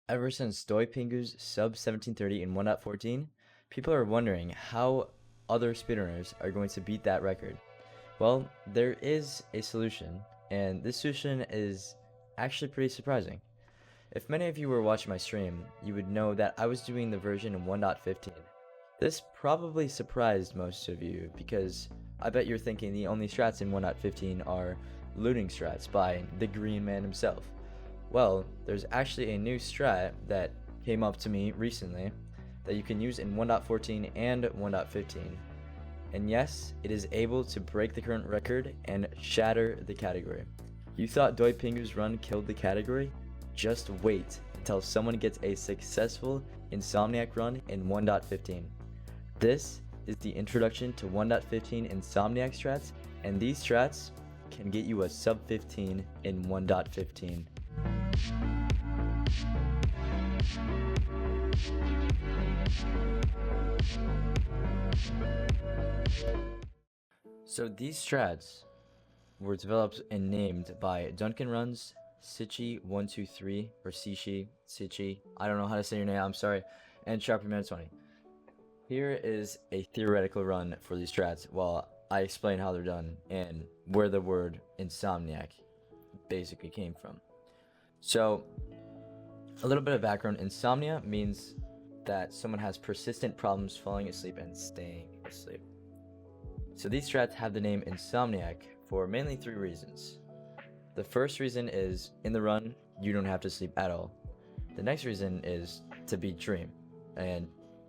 Ever since Doi Pingu's sub 1730 in 1.14, people are wondering how other speedrunners are going to beat that record. Well, there is a solution, and this solution is actually pretty surprising. If many of you were watching my stream, you would know that I was doing the version in 1.15. This probably surprised most of you because I bet you're thinking the only strats in 1.15 are looting strats by the Green Man himself. Well, there's actually a new strat that came up to me recently that you can use in 1.14 and 1.15. And yes, it is able to break the current record and shatter the category. You thought Doi Pingu's run killed the category? Just wait until someone gets a successful Insomniac run in 1.15. This is the introduction to 1.15 Insomniac strats, and these strats can get you a sub 15 in 1.15. So these strats were developed and named by Duncan runs, Sichi 123 or Sichi, I don't know how to say your name, I'm sorry, and Sharpieman 20. Here is a theoretical run for these strats while I explain how they're done and where the word Insomniac basically came from. So, a little bit of background. Insomnia means that someone has persistent problems falling asleep and staying asleep. So these strats have the name Insomniac for mainly three reasons. The first reason is, in the run, you don't have to sleep at all. The next reason is to beat dream. And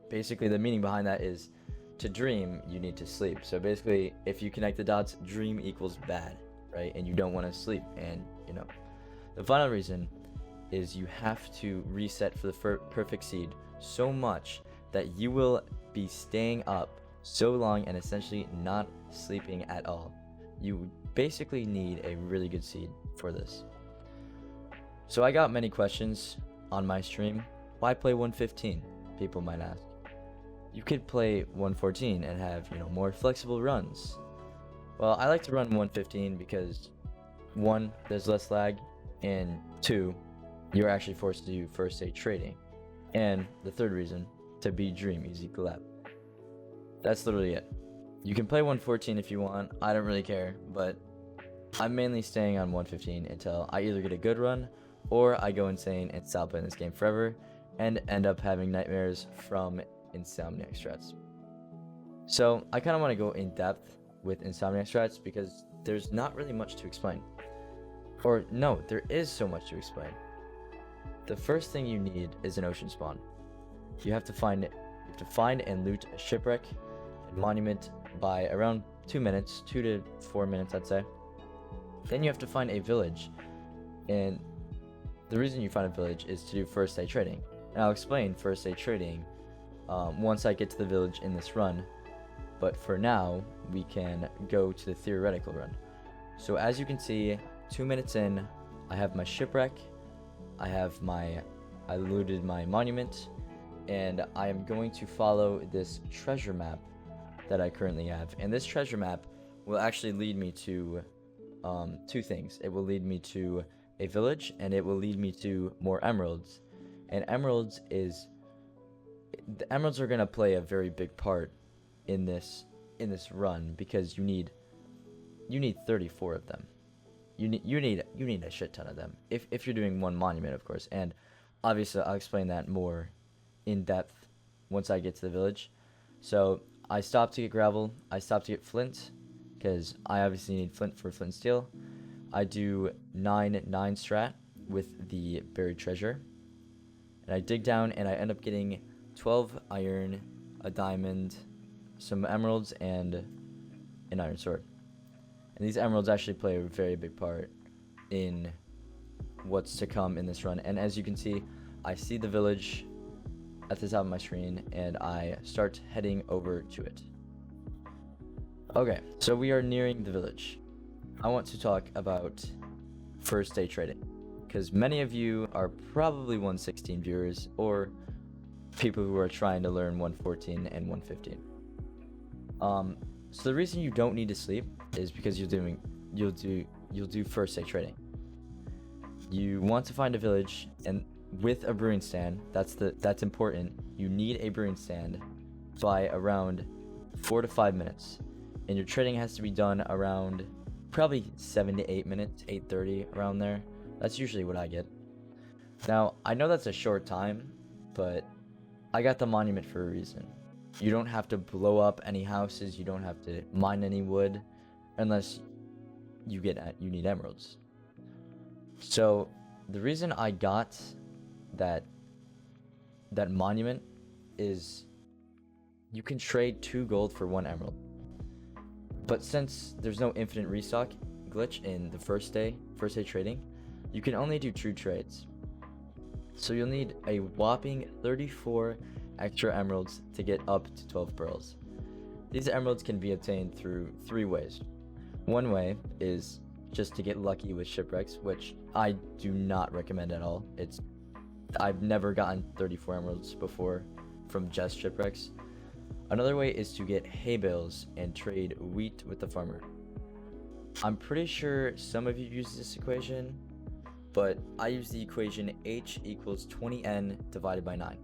basically the meaning behind that is, to dream, you need to sleep. So basically, if you connect the dots, dream equals bad, right? And you don't want to sleep, and the final reason is you have to reset for the perfect seed so much that you will be staying up so long and essentially not sleeping at all. You basically need a really good seed for this. So I got many questions on my stream. Why play 115? People might ask. You could play 114 and have, more flexible runs. Well, I like to run 115 because 1, there's less lag, and 2, you're actually forced to do first stage trading. And the third reason, to beat dream easy collab. That's literally it. You can play 114 if you want, I don't really care, but I'm mainly staying on 115 until I either get a good run or I go insane and stop playing this game forever and end up having nightmares from Insomniac strats. So I kind of want to go in depth with Insomniac strats because there's not really much to explain. Or no, there is so much to explain. The first thing you need is an ocean spawn. You have to find and loot a shipwreck and monument by around 2 minutes, 2 to 4 minutes I'd say. Then you have to find a village, and the reason you find a village is to do first day trading. And I'll explain first day trading once I get to the village in this run, but for now we can go to the theoretical run. So as you can see, 2 minutes in, I have my shipwreck, I looted my monument, and I am going to follow this treasure map that I currently have. And this treasure map will actually lead me to two things. It will lead me to a village, and it will lead me to more emeralds. And the emeralds are going to play a very big part in this run because you need 34 of them. You need a shit ton of them if you're doing one monument, of course. And obviously I'll explain that more in depth once I get to the village. So I stopped to get gravel, I stopped to get flint because I obviously need flint for flint and steel. I do 9 strat with the buried treasure, and I dig down and I end up getting 12 iron, a diamond, some emeralds, and an iron sword. And these emeralds actually play a very big part in what's to come in this run. And as you can see, I see the village at the top of my screen, and I start heading over to it. Okay, so we are nearing the village. I want to talk about first day trading, because many of you are probably 116 viewers, or people who are trying to learn 114 and 115. So the reason you don't need to sleep is because you'll do first day trading. You want to find a village, and with a brewing stand. That's important. You need a brewing stand by around 4 to 5 minutes, and your trading has to be done around probably 7 to 8 minutes, 8:30 around there. That's usually what I get. Now I know that's a short time, but I got the monument for a reason. You don't have to blow up any houses. You don't have to mine any wood, unless you need emeralds. So the reason I got that monument is you can trade 2 gold for 1 emerald. But since there's no infinite restock glitch in the first day trading, you can only do 2 trades. So you'll need a whopping 34 extra emeralds to get up to 12 pearls. These emeralds can be obtained through 3 ways. One way is just to get lucky with shipwrecks, which I do not recommend at all. I've never gotten 34 emeralds before from just shipwrecks. Another way is to get hay bales and trade wheat with the farmer. I'm pretty sure some of you use this equation, but I use the equation H equals 20n divided by 9.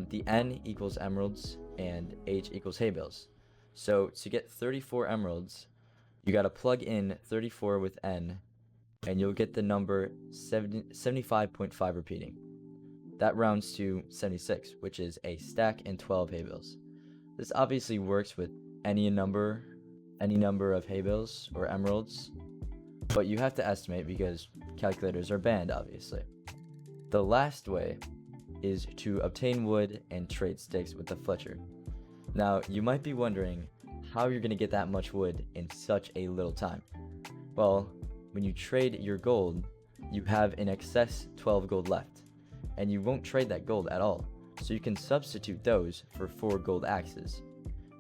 The n equals emeralds and H equals hay bales. So to get 34 emeralds, you gotta plug in 34 with n, and you'll get the number 75.5 repeating. That rounds to 76, which is a stack and 12 hay bales. This obviously works with any number of hay bales or emeralds, but you have to estimate because calculators are banned, obviously. The last way is to obtain wood and trade sticks with the Fletcher. Now, you might be wondering how you're going to get that much wood in such a little time. Well, when you trade your gold, you have in excess 12 gold left, and you won't trade that gold at all. So you can substitute those for 4 gold axes,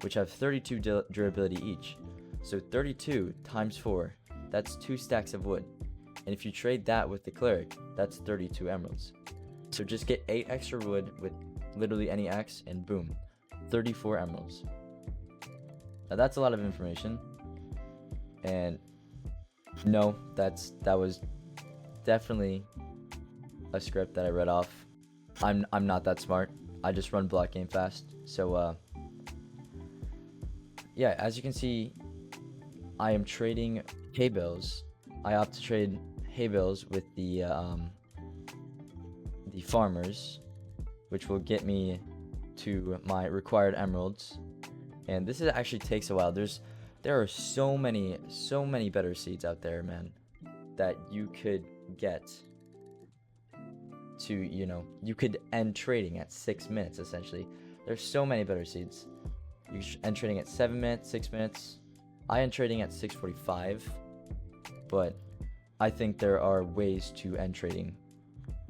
which have 32 durability each. So 32 times 4, that's 2 stacks of wood. And if you trade that with the cleric, that's 32 emeralds. So just get 8 extra wood with literally any axe, and boom, 34 emeralds. Now that's a lot of information. And no, that was definitely a script that I read off. I'm not that smart. I just run block game fast. So yeah, as you can see, I am trading hay bales. I opt to trade hay bales with the farmers, which will get me to my required emeralds. And this actually takes a while. There are so many better seeds out there, man, that you could get to, you could end trading at 6 minutes, essentially. There's so many better seeds. You should end trading at 7 minutes, 6 minutes. I end trading at 6:45, but I think there are ways to end trading.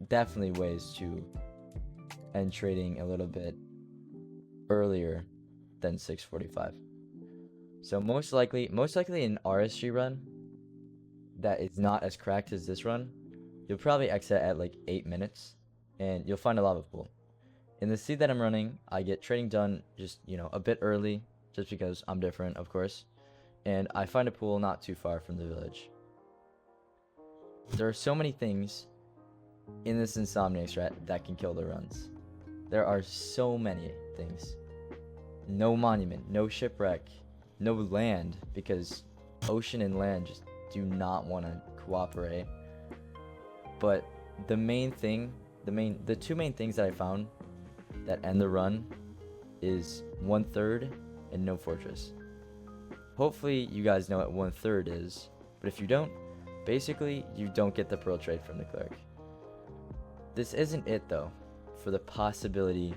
Definitely ways to end trading a little bit earlier than 6:45. So most likely an RSG run that is not as cracked as this run, you'll probably exit at like 8 minutes, and you'll find a lava pool. In the seed that I'm running, I get trading done just, a bit early, just because I'm different, of course. And I find a pool not too far from the village. There are so many things in this Insomniac strat that can kill the runs. There are so many things. No monument, no shipwreck, no land, because ocean and land just do not want to cooperate. But the two main things that I found that end the run is 1/3 and no fortress. Hopefully you guys know what 1/3 is, but if you don't, basically you don't get the pearl trade from the cleric. This isn't it though, for the possibility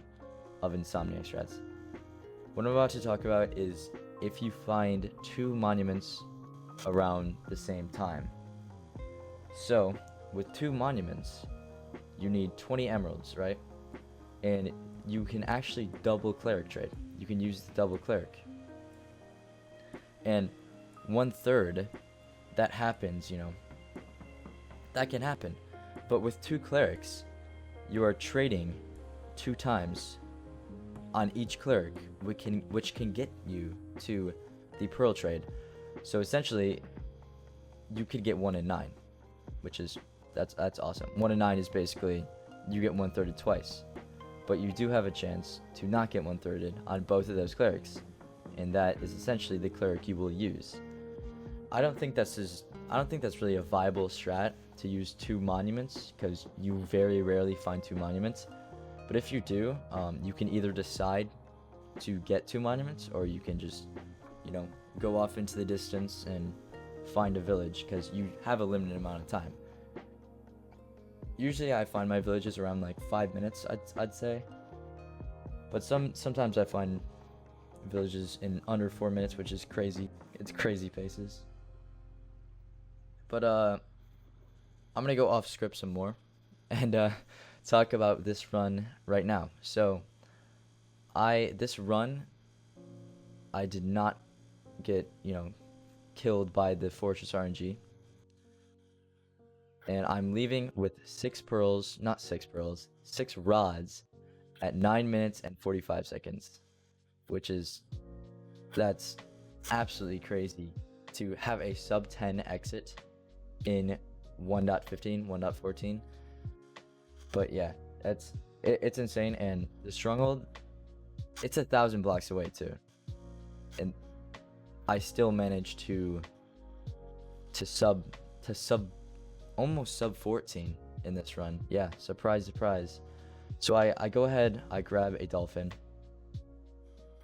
of Insomniac strats. What I'm about to talk about is if you find 2 monuments around the same time. So with 2 monuments, you need 20 emeralds, right? And you can actually double cleric trade. You can use the double cleric. And 1/3, that happens, that can happen. But with 2 clerics, you are trading 2 times on each cleric, which can get you to the pearl trade. So essentially, you could get 1 in 9, which is that's awesome. 1 in 9 is basically you get one-thirded twice. But you do have a chance to not get one-thirded on both of those clerics, and that is essentially the cleric you will use. I don't think that's really a viable strat to use 2 monuments, because you very rarely find 2 monuments. But if you do, you can either decide to get 2 monuments, or you can just, you know, go off into the distance and find a village, because you have a limited amount of time. Usually I find my villages around like 5 minutes, I'd say. But sometimes I find villages in under 4 minutes, which is crazy. It's crazy paces. But I'm gonna go off script some more and talk about this run right now. So this run, I did not get, you know, killed by the Fortress RNG. And I'm leaving with 6 rods at 9 minutes and 45 seconds, that's absolutely crazy to have a sub 10 exit in 1.15, 1.14. But yeah, it's insane. And the Stronghold, it's 1,000 blocks away too, and I still managed to almost sub 14 in this run. Yeah, surprise, surprise. So I go ahead, I grab a dolphin,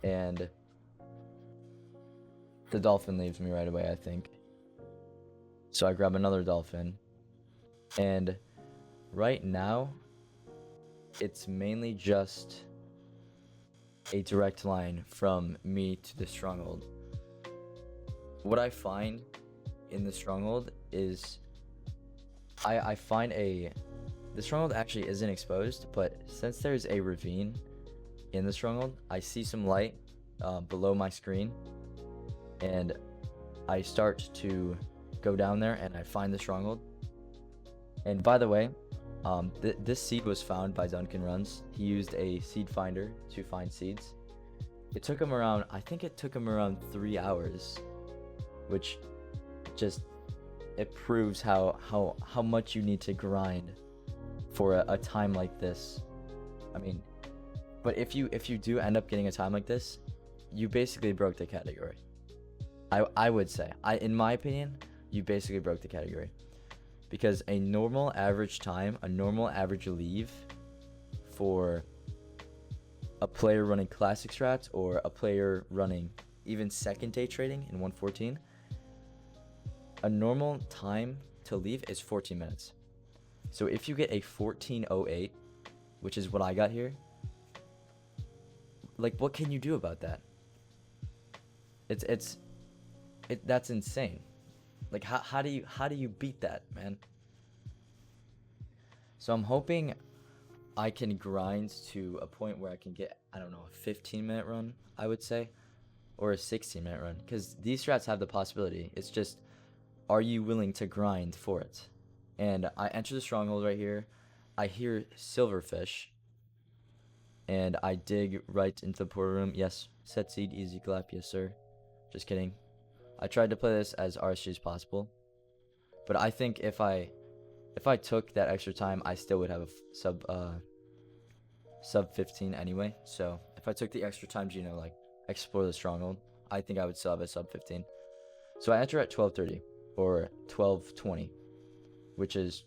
and the dolphin leaves me right away, I think. So I grab another dolphin, and right now it's mainly just a direct line from me to the Stronghold. What I find in the Stronghold is I find the Stronghold actually isn't exposed, but since there's a ravine in the Stronghold, I see some light below my screen, and I start to go down there and I find the Stronghold. And by the way, this seed was found by Duncan Runs. He used a seed finder to find seeds. It took him around, I think it took him around 3 hours, which just, it proves how much you need to grind for a time like this. I mean, but if you do end up getting a time like this, you basically broke the category. I would say, in my opinion, you basically broke the category, because a normal average time, a normal average leave for a player running classic strats or a player running even second day trading in 1.14, a normal time to leave is 14 minutes. So if you get a 14:08, which is what I got here, like, what can you do about that? That's insane. Like, how do you beat that, man? So I'm hoping I can grind to a point where I can get, I don't know, a 15-minute run, I would say, or a 16-minute run, because these strats have the possibility. It's just, are you willing to grind for it? And I enter the Stronghold right here. I hear silverfish, and I dig right into the portal room. Yes, set seed, easy clap, yes sir. Just kidding. I tried to play this as RSG as possible, but I think if I took that extra time, I still would have a sub 15 anyway. So if I took the extra time to, you know, like, explore the Stronghold, I think I would still have a sub 15. So I enter at 12:30 or 12:20, which is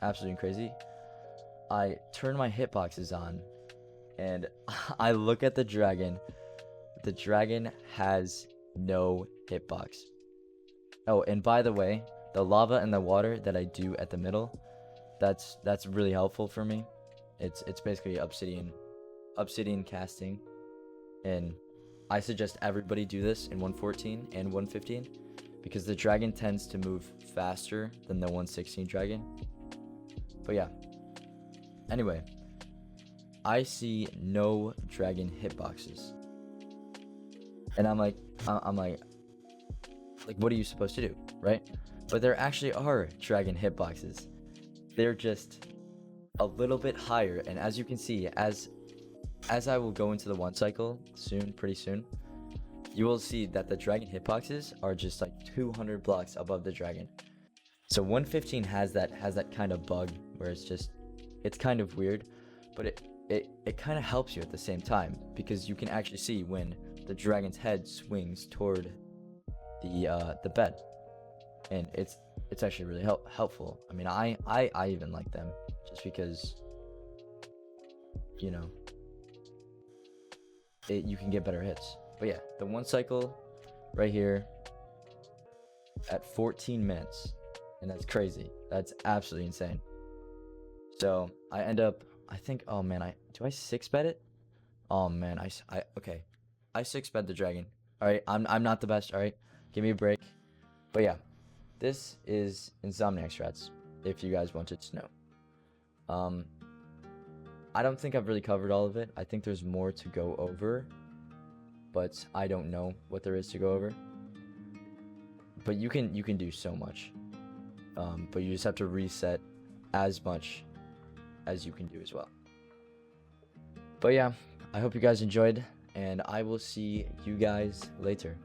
absolutely crazy. I turn my hitboxes on, and I look at the dragon. The dragon has no hitbox. Oh, and by the way, the lava and the water that I do at the middle, that's really helpful for me. It's basically obsidian casting, and I suggest everybody do this in 1.14 and 1.15, because the dragon tends to move faster than the 1.16 dragon. But yeah, anyway, I see no dragon hitboxes, and I'm like, what are you supposed to do, right? But there actually are dragon hitboxes. They're just a little bit higher, and as you can see, as I will go into the 1 cycle pretty soon, you will see that the dragon hitboxes are just like 200 blocks above the dragon. So 1.15 has that kind of bug where it's just it's kind of weird, but it kind of helps you at the same time, because you can actually see when the dragon's head swings toward the bed, and it's actually really helpful. I mean, I even like them just because, you know, you can get better hits. But yeah, the one cycle right here at 14 minutes, and that's crazy. That's absolutely insane. So I end up, I think, oh man, do I 6-bet it? Oh man, okay, I 6-bet the dragon. All right, I'm not the best. All right, give me a break. But yeah, this is Insomniac Strats, if you guys wanted to know. I don't think I've really covered all of it. I think there's more to go over, but I don't know what there is to go over. But you can do so much. But you just have to reset as much as you can do as well. But yeah, I hope you guys enjoyed, and I will see you guys later.